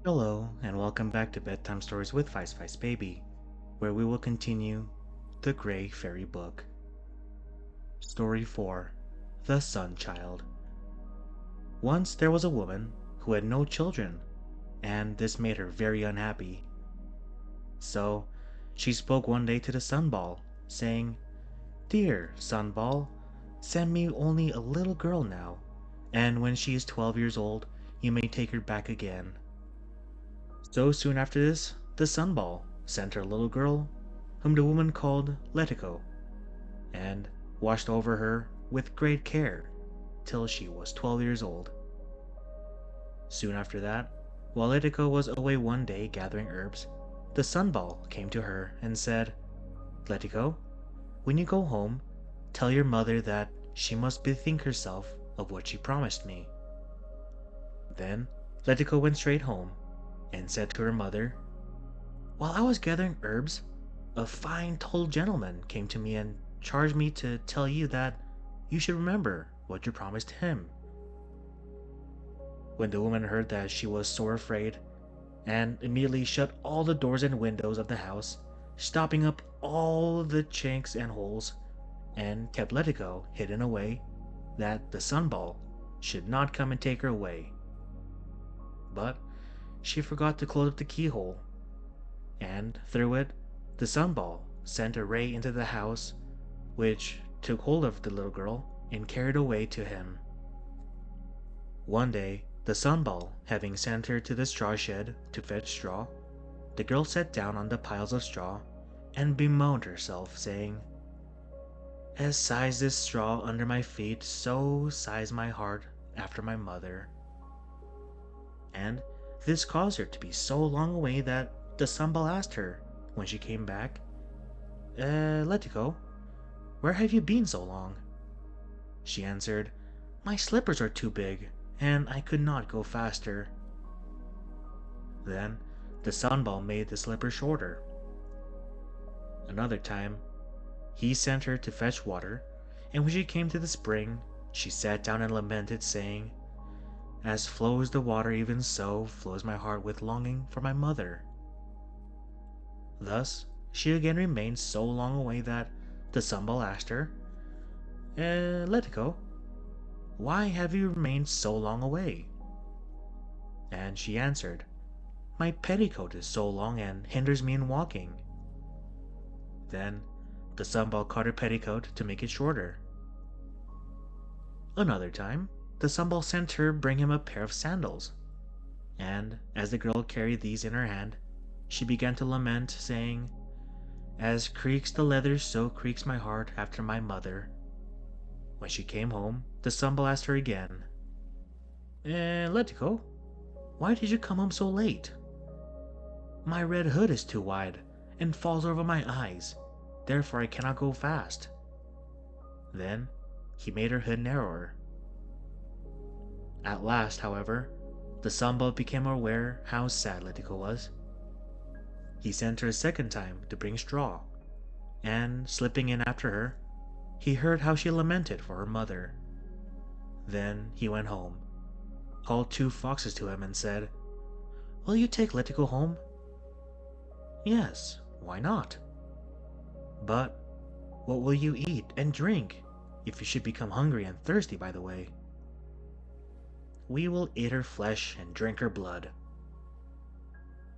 Hello, and welcome back to Bedtime Stories with Vice Vice Baby, where we will continue the Gray Fairy Book. Story 4: The Sun Child. Once there was a woman who had no children, and this made her very unhappy. So she spoke one day to the Sunball, saying, "Dear Sunball, send me only a little girl now, and when she is 12 years old, you may take her back again." So soon after this, the Sunball sent her a little girl, whom the woman called Letiko, and watched over her with great care till she was 12 years old. Soon after that, while Letiko was away one day gathering herbs, the Sunball came to her and said, "Letiko, when you go home, tell your mother that she must bethink herself of what she promised me." Then Letiko went straight home and said to her mother, "While I was gathering herbs, a fine tall gentleman came to me and charged me to tell you that you should remember what you promised him." When the woman heard that, she was sore afraid, and immediately shut all the doors and windows of the house, stopping up all the chinks and holes, and kept Letiko hidden away, that the Sunball should not come and take her away. But she forgot to close up the keyhole, and through it the Sunball sent a ray into the house, which took hold of the little girl and carried away to him. One day, the Sunball having sent her to the straw shed to fetch straw, the girl sat down on the piles of straw and bemoaned herself, saying, "As sighs this straw under my feet, so sighs my heart after my mother." And this caused her to be so long away that the Sunball asked her, when she came back, Letiko, where have you been so long?" She answered, "My slippers are too big, and I could not go faster." Then the Sunball made the slippers shorter. Another time, he sent her to fetch water, and when she came to the spring, she sat down and lamented, saying, "As flows the water, even so flows my heart with longing for my mother." Thus she again remained so long away that the Sunball asked her, Letiko, why have you remained so long away?" And she answered, "My petticoat is so long and hinders me in walking." Then the Sunball cut her petticoat to make it shorter. Another time, the Sunball sent her bring him a pair of sandals, and as the girl carried these in her hand, she began to lament, saying, "As creaks the leather, so creaks my heart after my mother." When she came home, the Sunball asked her again, Letiko, why did you come home so late?" "My red hood is too wide, and falls over my eyes, therefore I cannot go fast." Then he made her hood narrower. At last, however, the Sunball became aware how sad Letiko was. He sent her a second time to bring straw, and slipping in after her, he heard how she lamented for her mother. Then he went home, called two foxes to him, and said, "Will you take Letiko home?" "Yes, why not?" "But what will you eat and drink if you should become hungry and thirsty by the way?" "We will eat her flesh and drink her blood."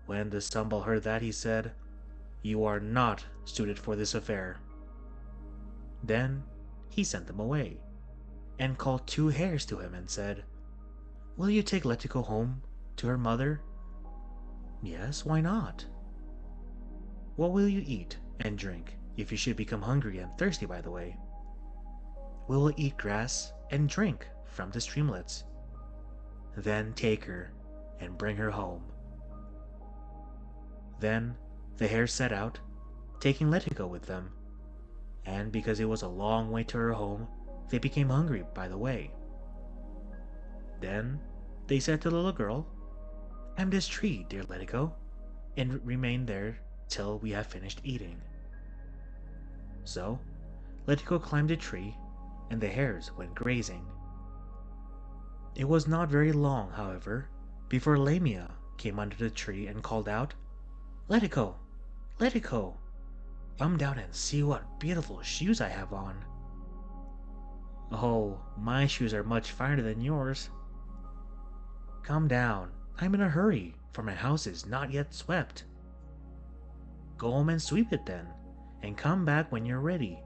When the Sunball heard that, he said, "You are not suited for this affair." Then he sent them away, and called two hares to him and said, "Will you take Letiko home to her mother?" "Yes, why not?" "What will you eat and drink if you should become hungry and thirsty by the way?" "We will eat grass and drink from the streamlets." "Then take her and bring her home." Then the hares set out, taking Letiko with them, and because it was a long way to her home, they became hungry by the way. Then they said to the little girl, "Climb this tree, dear Letiko, and remain there till we have finished eating." So Letiko climbed a tree, and the hares went grazing. It was not very long, however, before Lamia came under the tree and called out, "Let it go! Let it go! Come down and see what beautiful shoes I have on." "Oh, my shoes are much finer than yours." "Come down, I'm in a hurry, for my house is not yet swept." "Go home and sweep it then, and come back when you're ready."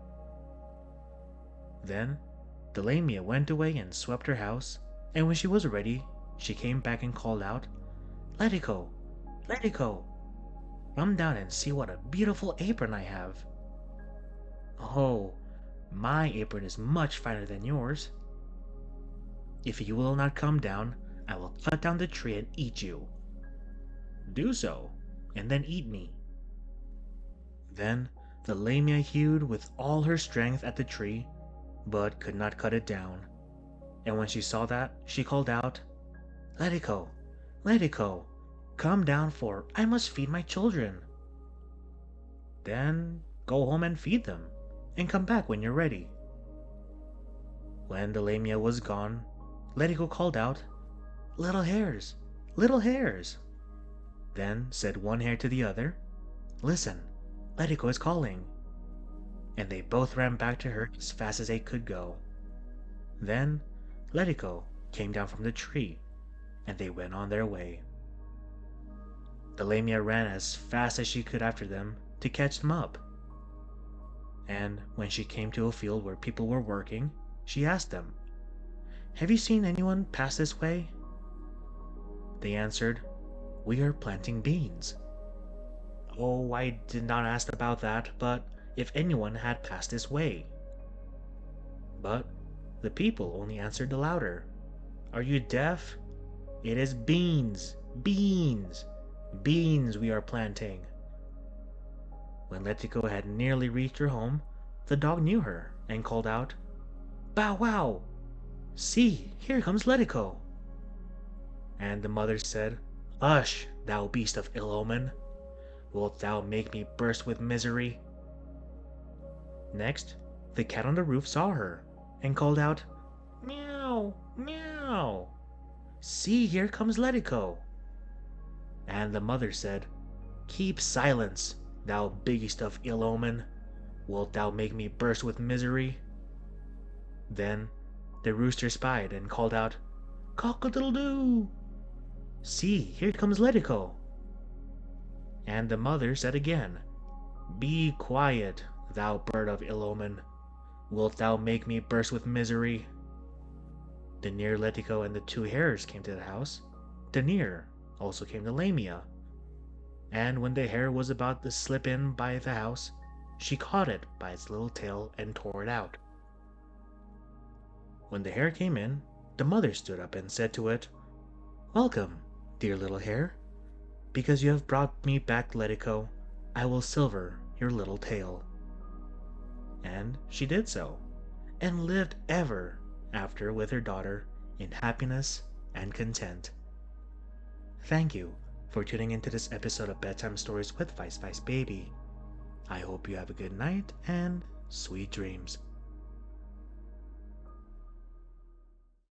Then the Lamia went away and swept her house, and when she was ready, she came back and called out, "Let it go! Let it go! Come down and see what a beautiful apron I have." "Oh, my apron is much finer than yours." "If you will not come down, I will cut down the tree and eat you." "Do so, and then eat me." Then the Lamia hewed with all her strength at the tree, but could not cut it down, and when she saw that, she called out, "Let it go! Let it go! Come down, for I must feed my children." "Then go home and feed them, and come back when you're ready." When the Lamia was gone, Lettigo called out, "Little hares! Little hares!" Then said one hare to the other, "Listen, Lettigo is calling." And they both ran back to her as fast as they could go. Then Lettigo came down from the tree, and they went on their way. The Lamia ran as fast as she could after them to catch them up. And when she came to a field where people were working, she asked them, "Have you seen anyone pass this way?" They answered, "We are planting beans." "Oh, I did not ask about that, but if anyone had passed this way." But the people only answered the louder, "Are you deaf? It is beans, beans, beans we are planting." When Letiko had nearly reached her home, the dog knew her and called out, "Bow wow! See, here comes Letiko." And the mother said, "Hush, thou beast of ill omen! Wilt thou make me burst with misery?" Next, the cat on the roof saw her and called out, "Meow, meow! See, here comes Letiko." And the mother said, "Keep silence, thou beast of ill omen! Wilt thou make me burst with misery?" Then the rooster spied and called out, "Cock-a-doodle-doo! See, here comes Letiko." And the mother said again, "Be quiet, thou bird of ill omen! Wilt thou make me burst with misery?" The near Letiko and the two hares came to the house. The near also came the Lamia. And when the hare was about to slip in by the house, she caught it by its little tail and tore it out. When the hare came in, the mother stood up and said to it, "Welcome, dear little hare. Because you have brought me back Letiko, I will silver your little tail." And she did so, and lived ever after with her daughter in happiness and content. Thank you for tuning into this episode of Bedtime Stories with Vice Baby. I hope you have a good night and sweet dreams.